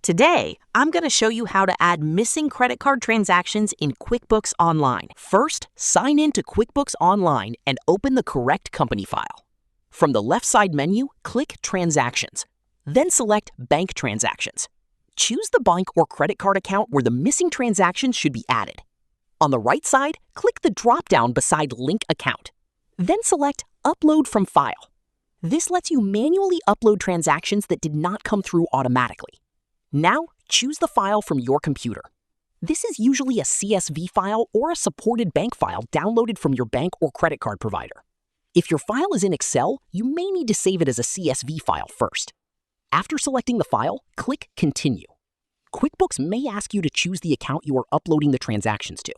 Today, I'm going to show you how to add missing credit card transactions in QuickBooks Online. First, sign in to QuickBooks Online and open the correct company file. From the left side menu, click Transactions. Then select Bank Transactions. Choose the bank or credit card account where the missing transactions should be added. On the right side, click the drop-down beside Link Account. Then select Upload from File. This lets you manually upload transactions that did not come through automatically. Now, choose the file from your computer. This is usually a CSV file or a supported bank file downloaded from your bank or credit card provider. If your file is in Excel, you may need to save it as a CSV file first. After selecting the file, click Continue. QuickBooks may ask you to choose the account you are uploading the transactions to.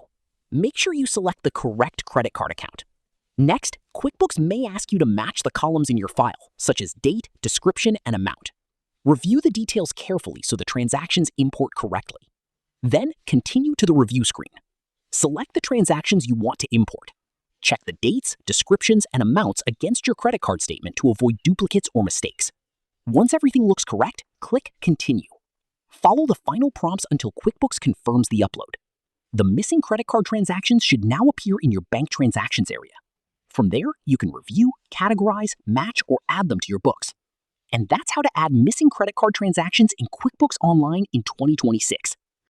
Make sure you select the correct credit card account. Next, QuickBooks may ask you to match the columns in your file, such as date, description, and amount. Review the details carefully so the transactions import correctly. Then, continue to the review screen. Select the transactions you want to import. Check the dates, descriptions, and amounts against your credit card statement to avoid duplicates or mistakes. Once everything looks correct, click Continue. Follow the final prompts until QuickBooks confirms the upload. The missing credit card transactions should now appear in your bank transactions area. From there, you can review, categorize, match, or add them to your books. And that's how to add missing credit card transactions in QuickBooks Online in 2026.